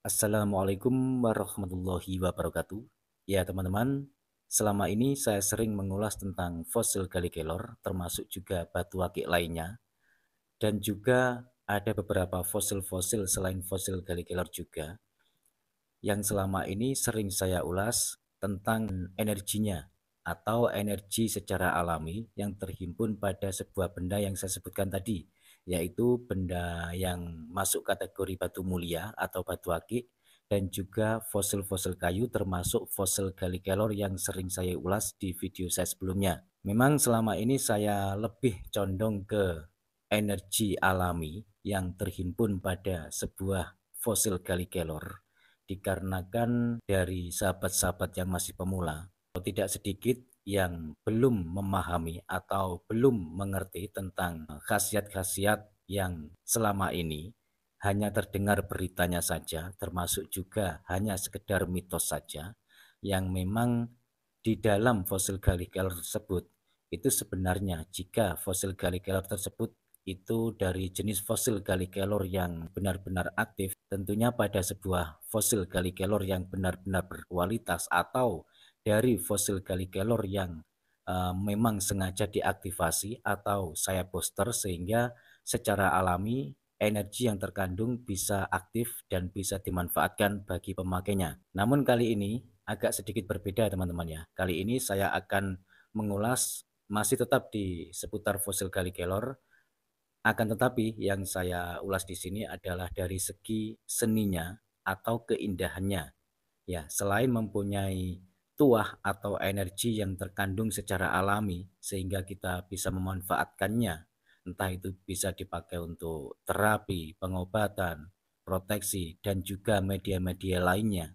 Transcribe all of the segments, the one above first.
Assalamualaikum warahmatullahi wabarakatuh. Ya teman-teman, selama ini saya sering mengulas tentang fosil Gallikelor, termasuk juga batu akik lainnya, dan juga ada beberapa fosil-fosil selain fosil Gallikelor juga, yang selama ini sering saya ulas tentang energinya atau energi secara alami yang terhimpun pada sebuah benda yang saya sebutkan tadi, yaitu benda yang masuk kategori batu mulia atau batu akik dan juga fosil-fosil kayu termasuk fosil Gallikelor yang sering saya ulas di video saya sebelumnya. Memang selama ini saya lebih condong ke energi alami yang terhimpun pada sebuah fosil Gallikelor dikarenakan dari sahabat-sahabat yang masih pemula, tidak sedikit yang belum memahami atau belum mengerti tentang khasiat-khasiat yang selama ini hanya terdengar beritanya saja, termasuk juga hanya sekedar mitos saja, yang memang di dalam fosil Gallikelor tersebut itu sebenarnya jika fosil Gallikelor tersebut itu dari jenis fosil Gallikelor yang benar-benar aktif, tentunya pada sebuah fosil Gallikelor yang benar-benar berkualitas atau dari fosil Gallikelor yang memang sengaja diaktifasi atau saya booster sehingga secara alami energi yang terkandung bisa aktif dan bisa dimanfaatkan bagi pemakainya. Namun kali ini agak sedikit berbeda teman-teman ya. Kali ini saya akan mengulas masih tetap di seputar fosil Gallikelor, akan tetapi yang saya ulas di sini adalah dari segi seninya atau keindahannya. Ya, selain mempunyai tuah atau energi yang terkandung secara alami sehingga kita bisa memanfaatkannya, entah itu bisa dipakai untuk terapi, pengobatan, proteksi, dan juga media-media lainnya.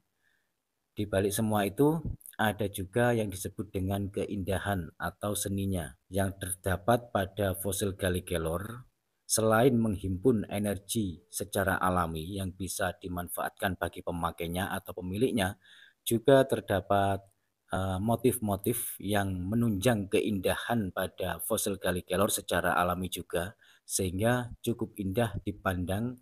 Di balik semua itu ada juga yang disebut dengan keindahan atau seninya yang terdapat pada fosil Gallikelor. Selain menghimpun energi secara alami yang bisa dimanfaatkan bagi pemakainya atau pemiliknya, juga terdapat motif-motif yang menunjang keindahan pada fosil Gallikelor secara alami juga, sehingga cukup indah dipandang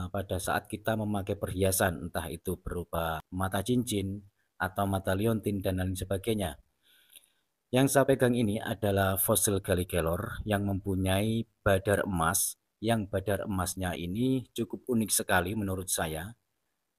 pada saat kita memakai perhiasan, entah itu berupa mata cincin atau mata liontin dan lain sebagainya. Yang saya pegang ini adalah fosil Gallikelor yang mempunyai badar emas, yang badar emasnya ini cukup unik sekali menurut saya.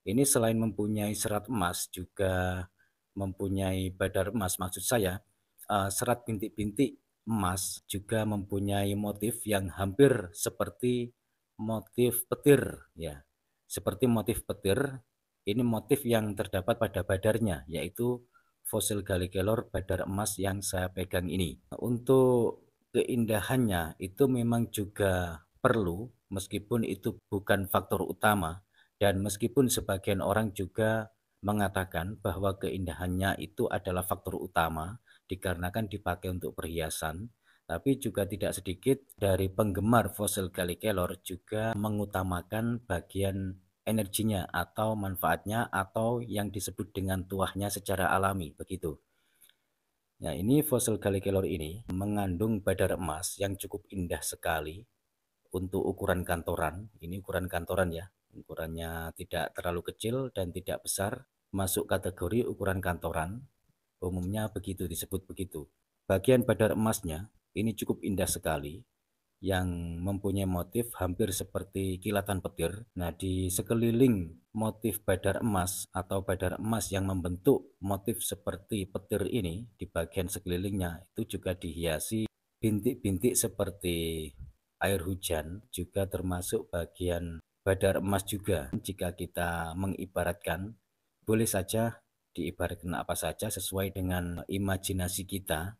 Ini selain mempunyai serat emas juga mempunyai badar emas, maksud saya serat bintik-bintik emas juga mempunyai motif yang hampir seperti motif petir ya. Seperti motif petir, ini motif yang terdapat pada badarnya yaitu fosil Gallikelor badar emas yang saya pegang ini. Untuk keindahannya itu memang juga perlu meskipun itu bukan faktor utama dan meskipun sebagian orang juga mengatakan bahwa keindahannya itu adalah faktor utama dikarenakan dipakai untuk perhiasan, tapi juga tidak sedikit dari penggemar fosil Gallikelor juga mengutamakan bagian energinya atau manfaatnya atau yang disebut dengan tuahnya secara alami begitu. Nah, ini fosil Gallikelor ini mengandung badar emas yang cukup indah sekali untuk ukuran kantoran. Ini ukuran kantoran ya. Ukurannya tidak terlalu kecil dan tidak besar, masuk kategori ukuran kantoran. Umumnya begitu disebut begitu. Bagian badar emasnya ini cukup indah sekali yang mempunyai motif hampir seperti kilatan petir. Nah, di sekeliling motif badar emas atau badar emas yang membentuk motif seperti petir ini di bagian sekelilingnya itu juga dihiasi bintik-bintik seperti air hujan, juga termasuk bagian badar emas juga. Jika kita mengibaratkan, boleh saja diibaratkan apa saja sesuai dengan imajinasi kita.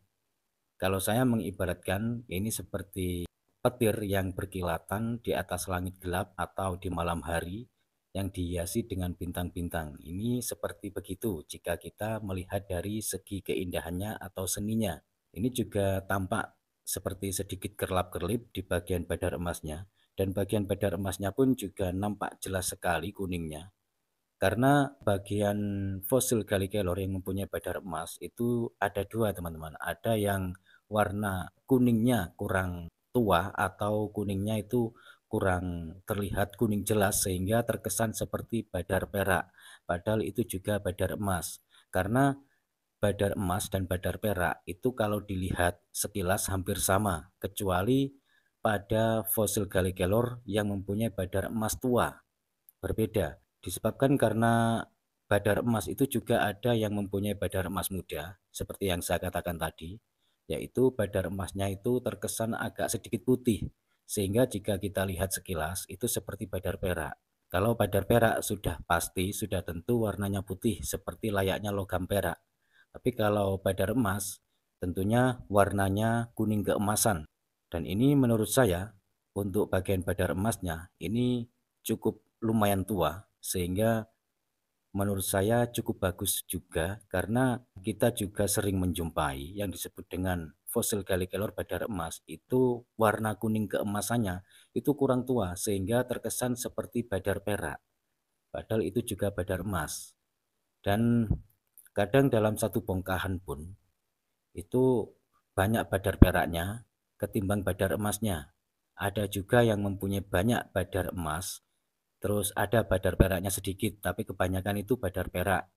Kalau saya mengibaratkan ini seperti petir yang berkilatan di atas langit gelap atau di malam hari yang dihiasi dengan bintang-bintang. Ini seperti begitu jika kita melihat dari segi keindahannya atau seninya. Ini juga tampak seperti sedikit kerlap-kerlip di bagian badar emasnya, dan bagian badar emasnya pun juga nampak jelas sekali kuningnya. Karena bagian fosil Gallikelor yang mempunyai badar emas itu ada dua teman-teman. Ada yang warna kuningnya kurang tua atau kuningnya itu kurang terlihat kuning jelas sehingga terkesan seperti badar perak, padahal itu juga badar emas. Karena badar emas dan badar perak itu kalau dilihat sekilas hampir sama, kecuali pada fosil Gallikelor yang mempunyai badar emas tua, berbeda. Disebabkan karena badar emas itu juga ada yang mempunyai badar emas muda, seperti yang saya katakan tadi, yaitu badar emasnya itu terkesan agak sedikit putih, sehingga jika kita lihat sekilas itu seperti badar perak. Kalau badar perak sudah pasti, sudah tentu warnanya putih seperti layaknya logam perak. Tapi kalau badar emas tentunya warnanya kuning keemasan. Dan ini menurut saya untuk bagian badar emasnya ini cukup lumayan tua, sehingga menurut saya cukup bagus juga karena kita juga sering menjumpai yang disebut dengan fosil Gallikelor badar emas itu warna kuning keemasannya itu kurang tua sehingga terkesan seperti badar perak. Padahal itu juga badar emas. Dan kadang dalam satu bongkahan pun itu banyak badar peraknya ketimbang badar emasnya. Ada juga yang mempunyai banyak badar emas, terus ada badar peraknya sedikit, tapi kebanyakan itu badar perak.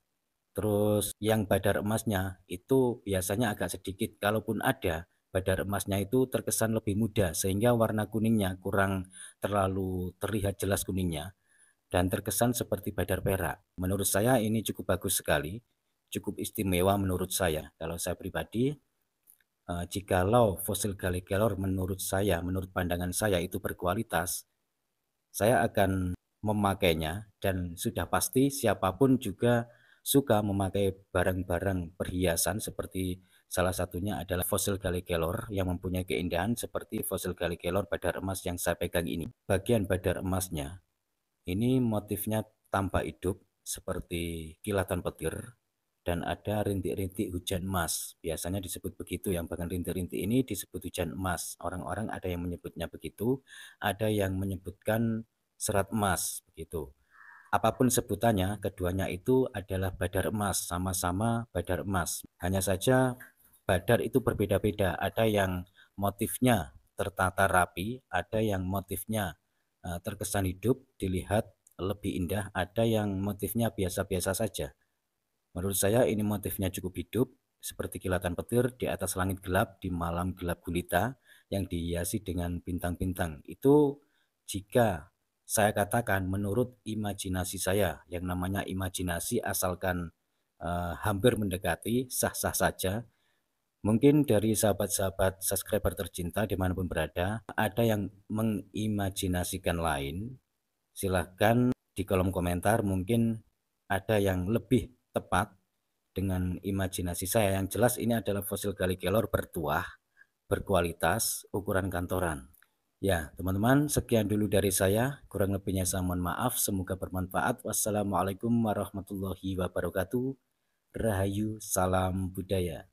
Terus yang badar emasnya itu biasanya agak sedikit, kalaupun ada, badar emasnya itu terkesan lebih muda, sehingga warna kuningnya kurang terlalu terlihat jelas kuningnya, dan terkesan seperti badar perak. Menurut saya ini cukup bagus sekali, cukup istimewa menurut saya. Kalau saya pribadi, jikalau fosil Gallikelor menurut saya, menurut pandangan saya itu berkualitas, saya akan memakainya dan sudah pasti siapapun juga suka memakai barang-barang perhiasan seperti salah satunya adalah fosil Gallikelor yang mempunyai keindahan seperti fosil Gallikelor badar emas yang saya pegang ini. Bagian badar emasnya ini motifnya tampak hidup seperti kilatan petir dan ada rintik-rintik hujan emas. Biasanya disebut begitu, yang bahkan rintik-rintik ini disebut hujan emas. Orang-orang ada yang menyebutnya begitu, ada yang menyebutkan serat emas begitu. Apapun sebutannya, keduanya itu adalah badar emas, sama-sama badar emas. Hanya saja badar itu berbeda-beda. Ada yang motifnya tertata rapi, ada yang motifnya terkesan hidup, dilihat lebih indah, ada yang motifnya biasa-biasa saja. Menurut saya ini motifnya cukup hidup, seperti kilatan petir di atas langit gelap di malam gelap gulita yang dihiasi dengan bintang-bintang. Itu jika saya katakan menurut imajinasi saya, yang namanya imajinasi asalkan hampir mendekati, sah-sah saja. Mungkin dari sahabat-sahabat subscriber tercinta dimanapun berada, ada yang mengimajinasikan lain, silahkan di kolom komentar mungkin ada yang lebih tepat dengan imajinasi saya. Yang jelas ini adalah fosil Gallikelor bertuah, berkualitas, ukuran kantoran. Ya, teman-teman, sekian dulu dari saya. Kurang lebihnya saya mohon maaf. Semoga bermanfaat. Wassalamualaikum warahmatullahi wabarakatuh. Rahayu, salam budaya.